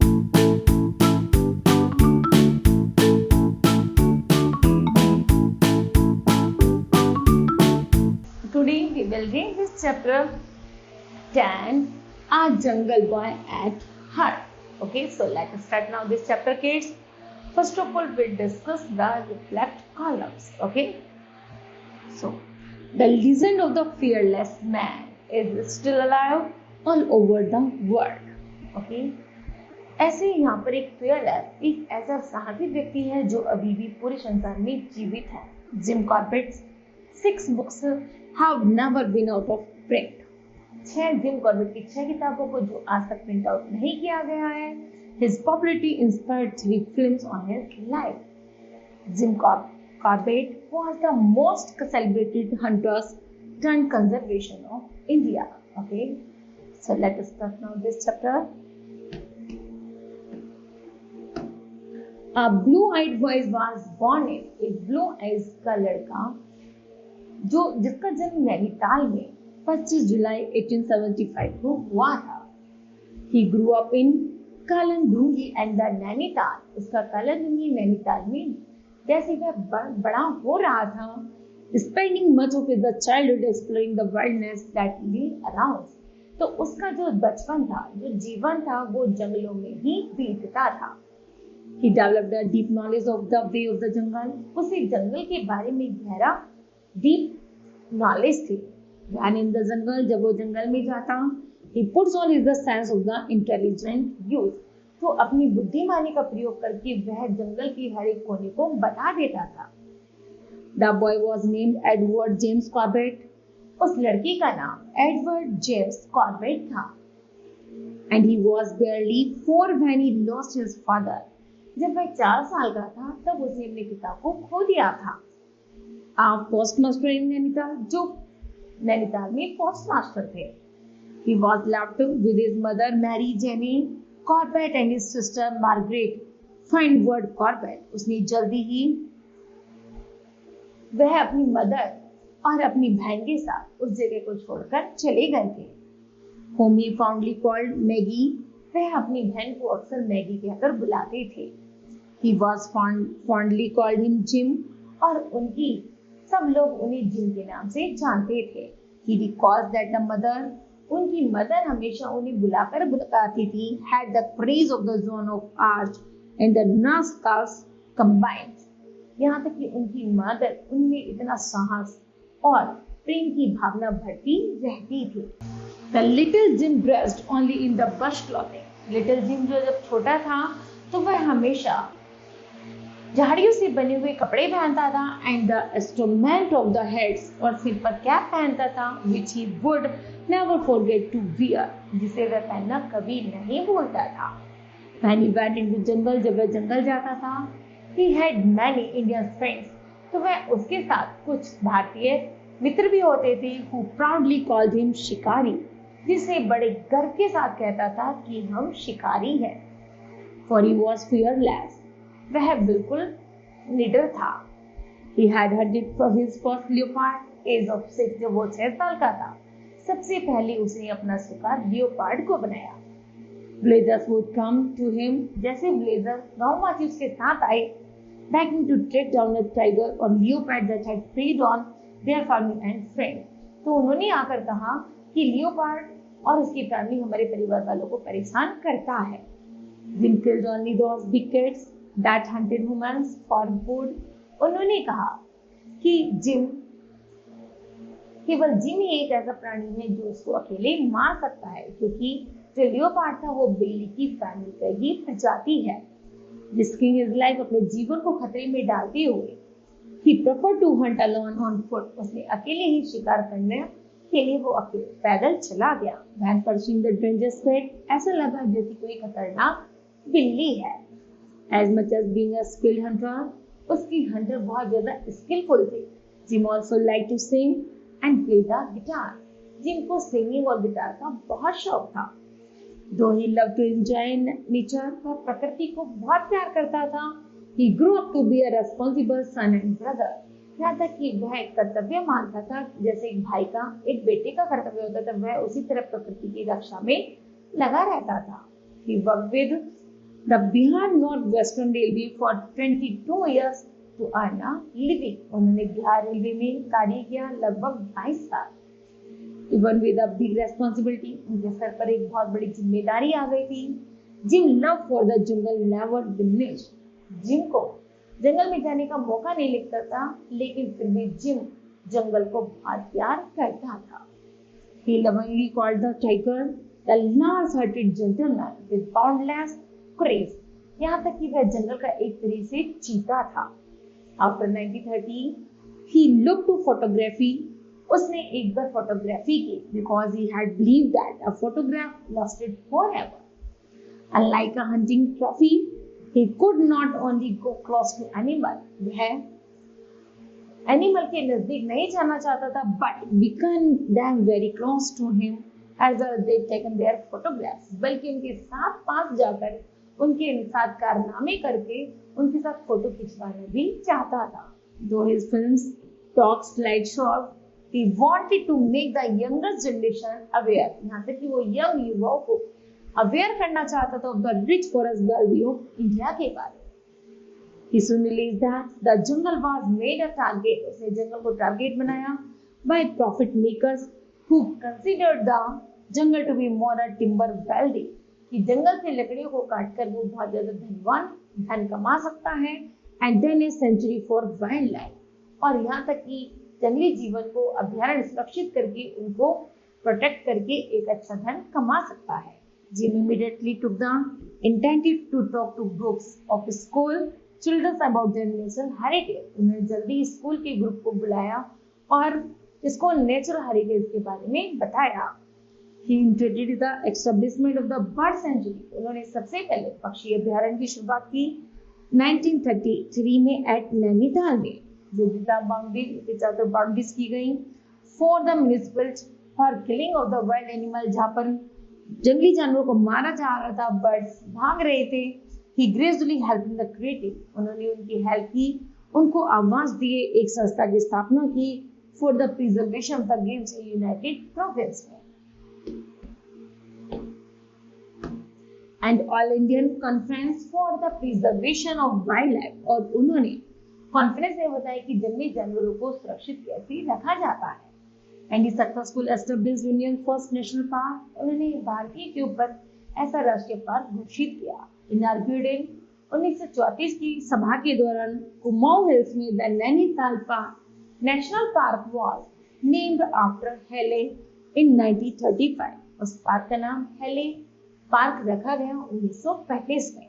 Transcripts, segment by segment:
Today we will read this chapter 10, A Jungle Boy at Heart. Okay, so let us start now this chapter, kids. First of all, we'll discuss the reflect columns. Okay, so the legend of the fearless man is still alive all over the world. Okay, ऐसे यहाँ पर एक fearless एक ऐसा साहसी व्यक्ति है जो अभी भी पूरे संसार में जीवित है. Jim Corbett 6 books have never been out of print. 6 Jim Corbett की 6 किताबों को जो आज तक प्रिंट आउट नहीं किया गया है. His popularity inspired 3 films on his life. Jim Corbett was the most celebrated hunters turned conservation of India. Okay, so let us start now this chapter. A blue-eyed boy was born in एक blue eyes का लड़का जो जिसका जन्म नैनीताल में 25 जुलाई 1875 को हुआ था. He grew up in Kaladhungi and the Nainital. उसका कालनदुंगी नैनीताल में जैसे वह बड़ा हो रहा था, spending much of his childhood exploring the wildness that lie around. तो उसका जो बचपन था, जो जीवन था, वो जंगलों में ही बीतता था. He developed a deep knowledge of the way of the jungle. उसे जंगल के बारे में गहरा डीप नॉलेज थी. When in the jungle, जब वो जंगल में जाता, he puts on his the sense of the intelligent youth. तो अपनी बुद्धिमानी का प्रयोग करके वह जंगल की हर एक कोने को बता देता था. The boy was named Edward James Corbett. उस लड़के का नाम एडवर्ड जेम्स कॉर्बेट था. And he was barely 4 when he lost his father. जब वह 4 साल का था तब उसने अपने पिता को खो दिया था. आप पोस्टमास्टर इन नैनीताल, जो नैनीताल में पोस्टमास्टर थे. He was left with his mother Mary Jenny Corbett and his sister Margaret Findward Corbett. उसने जल्दी ही वह अपनी मदर और अपनी बहन के साथ उस जगह को छोड़कर चले गए थे. Whom he fondly called Maggie. वह अपनी बहन को अक्सर मैगी कहकर बुलाते थे. He was fondly called him Jim. और उनकी सब लोग उन्हें जिम के नाम से जानते थे. He recalls that the mother, उनकी मदर हमेशा उन्हें बुलाकर बुलाती थी, had the praise of the zone of arch and the Nazcas combined. यहाँ तक कि उनकी मदर उनमें इतना साहस और प्रेम की भावना भरती रहती थी. The little Jim dressed only in the bush clothing. Little gym जो जब छोटा था तो वह हमेशा झाड़ियों से बने हुए कपड़े पहनता था. And the instrument of the heads, और सिर पर कैप पहनता था, which he would never forget to wear, जिसे वह पहनना कभी नहीं भूलता था. When he went into jungle, जब वह जंगल जाता था, he had many Indian friends. तो वह उसके साथ कुछ भारतीय मित्र भी होते थे. हु प्राउडली कॉल्ड हिम शिकारी, जिसे बड़े गर्व के साथ कहता था कि हम शिकारी हैं. फॉर ही वॉज फियरलेस, वह बिल्कुल निडर था. He had hunted for his first leopard age of 6. जब वो 6 साल का था, सबसे पहले उसने अपना शिकार लियोपार्ड को बनाया. Blazers would come to him. जैसे ब्लेजर गांव-वासी उसके साथ आए, begging to track down a tiger or leopard that had preyed on their family and friends. तो उन्होंने आकर कहा कि लियोपार्ड और उसकी फैमिली हमारे परिवार वालों को परेशान करता है. Jim killed only those big cats that hunted humans for food. उन्होंने कहा कि केवल जिम ही एक ऐसा प्राणी है जो उसको अकेले मार सकता है, क्योंकि जो लियोपार्ड था वो बिल्ली की फैमिली का ही प्रजाति है. Risking his life, अपने जीवन को खतरे में डालते हुए, he preferred to hunt alone on foot. उसने अकेले ही शिकार करने के लिए वो अकेले पैदल चला गया. When pursuing the dangerous cat, ऐसा लगा जैसे कोई खतरनाक बिल्ली है. As much as being a skilled hunter, उसकी हंटर बहुत ज्यादा स्किलफुल थे. Jim also liked to sing and play the guitar. Gym को सिंगिंग और गिटार का बहुत शौक था. Though he loved to enjoy nature, वह प्रकृति को बहुत प्यार करता था. He grew up to be a responsible son and brother. यहाँ तक कि वह एक कर्तव्य मानता था, जैसे एक भाई का एक बेटे का कर्तव्य होता था, वह उसी तरह प्रकृति की रक्षा में लगा रहता था. He worked with The Bihar North-Western Railway for 22 years to earn a living. उन्होंने बिहार रेलवे में कार्य किया लगभग 22 साल। Even with a big responsibility, उनके सर पर एक बहुत बड़ी जिम्मेदारी आ गई थी। Jim love for the jungle never diminished. Gym को जंगल में जाने का मौका नहीं मिलता था, लेकिन फिर भी जिम जंगल को बहुत प्यार करता था। He lovingly called the tiger the large-hearted gentleman with boundless courage. यहाँ तक कि वह जंगल का एक तरह से चीता था। After 1930, he looked to photography. उसने एक बार फोटोग्राफी की because he had believed that a photograph lasted forever. Unlike a hunting trophy, he could not only go close to animal. वह एनिमल के नजदीक नहीं जाना चाहता था, but become them very close to him as well as they taken their photographs. बल्कि उनके साथ पास जाकर उनके साथ कारनामे करके उनके साथ फोटो खिंचवाना भी चाहता था। Though his films, talks, slideshows, he wanted to make the younger generation aware. यहाँ तक कि वो यंग युवाओं को अवेयर करना चाहता था of the rich forest value of India के बारे में। He soon realized that the jungle was made a target. उसने जंगल को टारगेट बनाया by profit makers who considered the jungle to be more a timber wealthy. कि जंगल से लकड़ियों को काटकर वो बहुत ज्यादा धन कमा सकता है। And then a sanctuary for wildlife, और यहाँ तक कि जंगली जीवन को अभ्यारण्य सुरक्षित करके उनको प्रोटेक्ट करके एक अच्छा धन कमा सकता है। Jim immediately took the initiative to talk to groups of school children about their natural heritage. उन्होंने जल्दी स्कूल के ग्रुप को बुलाया और इसको नेचुरल हेरिटेज के बारे में बताया। He introduced the establishment of the bird sanctuary. उन्होंने सबसे पहले पक्षी अभ्यारण्य की शुरुआत की 1933 में एट नैनीताल में, जो जिला बाउंड्रीज की गई for the municipal for killing of the wild animal, जहाँ पर जंगली जानवरों को मारा जा रहा था, बर्ड्स भाग रहे थे। He gradually helped in the creating. उन्होंने उनकी हेल्प की, उनको आवाज दिए, एक संस्था की स्थापना की for the preservation of the games in United province में। And All Indian conference for the preservation of wildlife, और उन्होंने कॉन्फ्रेंस में बताया कि जंगली जानवरों को सुरक्षित कैसे रखा जाता है। And successful established union first national park, उन्होंने भारतीय के ऊपर ऐसा राष्ट्रीय पार्क घोषित किया। इनार्गुएटेड इन 1934 की सभा के दौरान कुमाऊं हिल्स में the Nainital park national park was named after हेले इन 1935। उस पार्क का नाम हेले पार्क रखा गया 1935 में।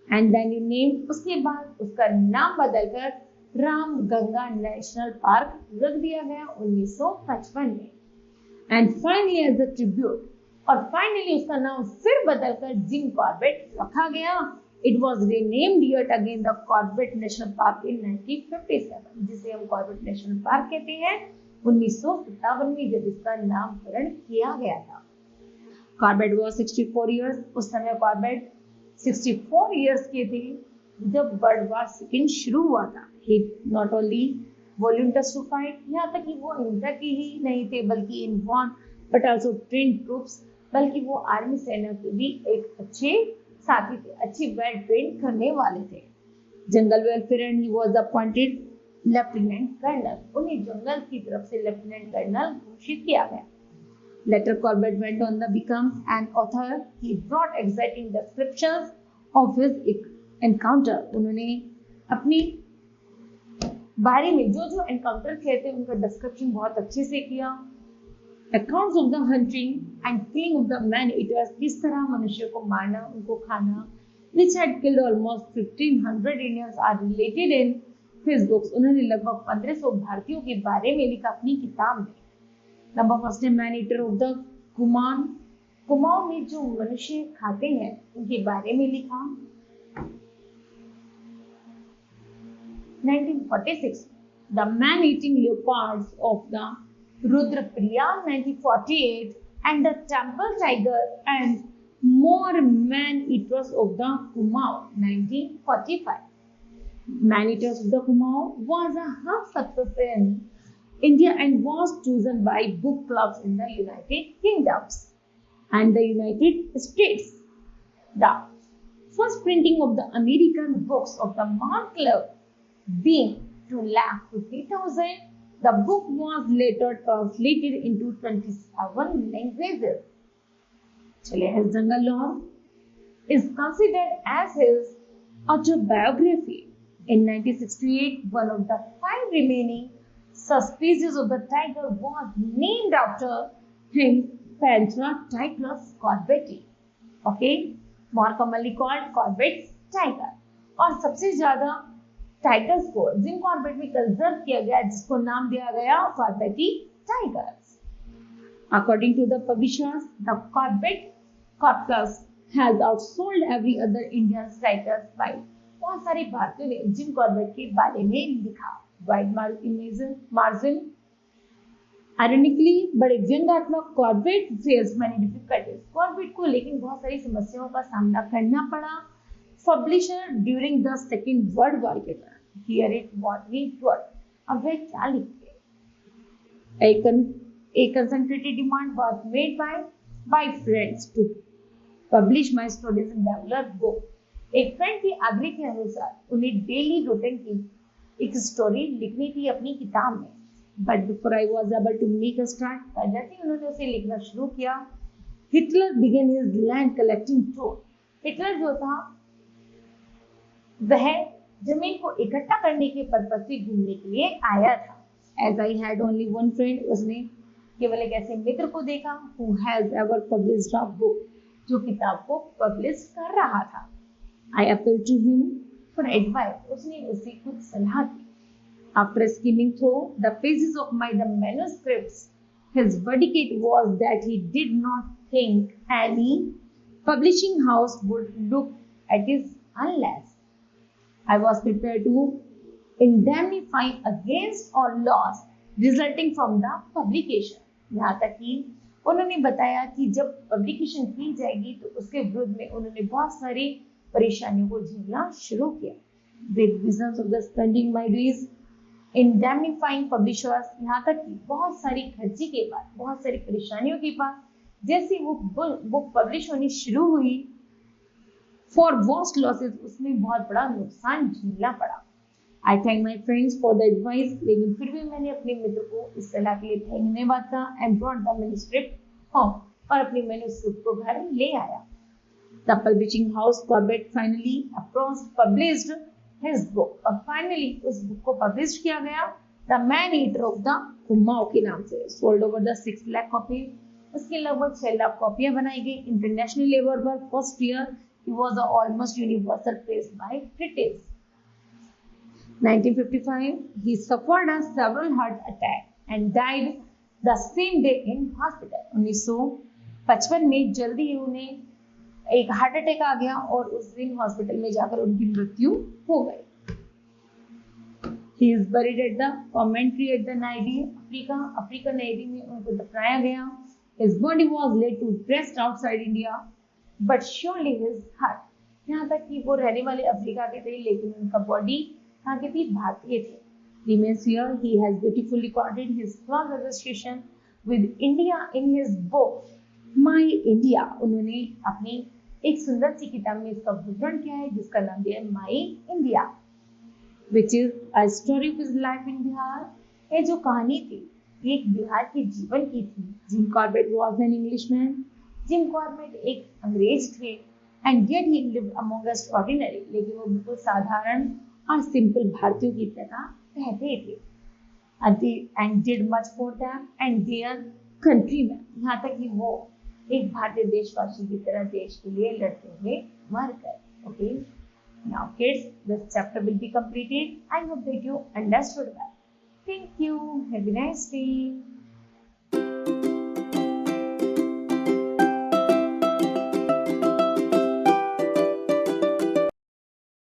एंड देन नेम, उसके बाद उसका नाम बदलकर राम गंगा नेशनल पार्क रख दिया गया 1955 में। And finally as a tribute, और फाइनली उसका नाम फिर बदलकर जिम कॉर्बेट रखा गया। It was renamed yet again the Corbett national park in 1957, जिसे हम कॉर्बेट नेशनल पार्क कहते हैं। 1957 में जब इसका नामकरण किया गया था। कॉर्बेट वॉज 64 ईयर्स, उस समय कॉर्बेट 64 ईयर्स के थे जब वर्ल्ड वॉर सेकेंड शुरू हुआ था। He not only volunteers to fight, यहाँ तक कि वो हिंसा की ही नहीं थे बल्कि in won but also train troops, बल्कि वो आर्मी सेना के भी एक अच्छे साथी थे, अच्छी वेल ट्रेन करने वाले थे। Jungle welfare and he was appointed lieutenant colonel, उन्हें जंगल की तरफ से लेफ्टिनेंट कर्नल घोषित किया गया। Later Corbett went on to become an author. He brought exciting descriptions of his encounter. उन्होंने अपनी बारे में जो एनकाउंटर किए थे उनका डिस्क्रिप्शन बहुत अच्छे से किया। Accounts of the hunting and killing of the man eaters, किस तरह मनुष्य को मारना, उनको खाना, which had killed almost 1500 Indians, are related in his books. उन्होंने लगभग 1500 भारतीयों के बारे में लिखा अपनी किताब में। नंबर फर्स्ट है man eater of the Kumaon, Kumaon में जो मनुष्य खाते हैं उनके बारे में लिखा। 1946 the man eating leopards of the Rudraprayag 1948 and the temple tiger and more man eaters of the Kumaon 1945। Man eaters of the Kumaon was a half success in India and was chosen by book clubs in the United Kingdoms and the United States. The First printing of the American books of the Mark Club being 2,50,000. The book was later translated into 27 languages. चलिए, his Jungle Law is considered as his autobiography. In 1968, one of the 5 remaining subspecies of the tiger was named after him, Panthera tigris corbetti. Okay, more commonly called Corbett's tiger. और सबसे ज्यादा tigers को Jim Corbett में conserve किया गया, जिसको नाम दिया गया कॉर्बेटी tigers. According to the publishers, the Corbett corpus has outsold every other Indian writer's fight. बहुत सारे भारतीयों ने जिम कॉर्बेट के बारे में लिखा. Wide margin. Ironically, but व्यंग्यात्मक Corbett face many difficulties. Corbett को लेकिन बहुत सारी समस्याओं का सामना करना पड़ा. Publisher during the second world war के दौरान, hear it what he wrote. अब वह क्या लिखते? A concentrated demand was made by friends to publish my stories in regular book. एक फ्रेंड के आग्रह के अनुसार उन्हें डेली रूटीन की एक स्टोरी लिखनी थी अपनी किताब में. But before I was able to make a start, जैसे ही उन्होंने उसे लिखना शुरू किया, Hitler began his land collecting tour. Hitler जो था वह जमीन को इकट्ठा करने के पर्पस से घूमने के लिए आया था. As I had only one friend, उसने केवल एक ऐसे मित्र को देखा who has ever published a book, जो किताब को पब्लिश कर रहा था. I appeal to him for advice, उसने उसे कुछ सलाह दी. After skimming through the pages of my the manuscripts, his verdict was that he did not think any publishing house would look at it unless I was prepared to indemnify against all loss resulting from the publication. यहाँ तक कि उन्होंने बताया कि जब publication की जाएगी तो उसके विरुद्ध में उन्होंने बहुत सारी परेशानियों को झेलना शुरू किया. With reasons of the spending my days indemnifying publishers, यहाँ तक कि बहुत सारी खर्ची के बाद, बहुत सारी परेशानियों के बाद, जैसे वो बुक पब्लिश होनी शुरू हुई, फॉर वॉस्ट लॉसेस, उसमें बहुत बड़ा नुकसान झेलना पड़ा. आई thank my friends for the advice, लेकिन फिर भी मैंने अपने मित्र को इस सलाह के लिए धन्यवाद कहा. And brought the manuscript home, और अपनी मैन्युस्क्रिप्ट को घर ले आया. The publishing house Corbett finally published his book, और फाइनली उस बुक को पब्लिश किया गया. The man eater of the Kumaon के नाम से. Sold over the 6 lakh copy, उसकी लगभग 6 लाख कॉपियां बनाई गई. इंटरनेशनल लेवल पर first year he was an almost universal praise by critics. 1955, he suffered a several heart attack and died the same day in hospital. 1955 में जल्दी ही उन्हें एक हार्ट अटैक आ गया और उस दिन हॉस्पिटल में जाकर उनकी मृत्यु हो गई. He is buried at the cemetery at the Nairobi, Africa Nairobi में उनको दफनाया गया. His body was laid to rest outside India. But surely his heart, यहाँ तक कि वो रहने वाले अफ्रीका के थे लेकिन उनका बॉडी यहाँ के थी, भारतीय थे. Remains here, he has beautifully recorded his close association with India in his book My India. उन्होंने अपनी एक सुंदर सी किताब में इसका विवरण किया है जिसका नाम दिया है My India, which is a story of his life in Bihar. ये जो कहानी थी एक बिहार के जीवन की थी. Jim Corbett was an Englishman. Jim Corbett एक अंग्रेज थे. And yet he lived among us ordinary, लेकिन वो बिल्कुल साधारण और सिंपल भारतीयों की तरह रहते थे. And did much for them and their countryman, यहाँ तक कि वो एक भारतीय देशवासी की तरह देश के लिए लड़ते हुए मर गए. Okay, now kids, this chapter will be completed. I hope that you understood that. Thank you. Have a nice day.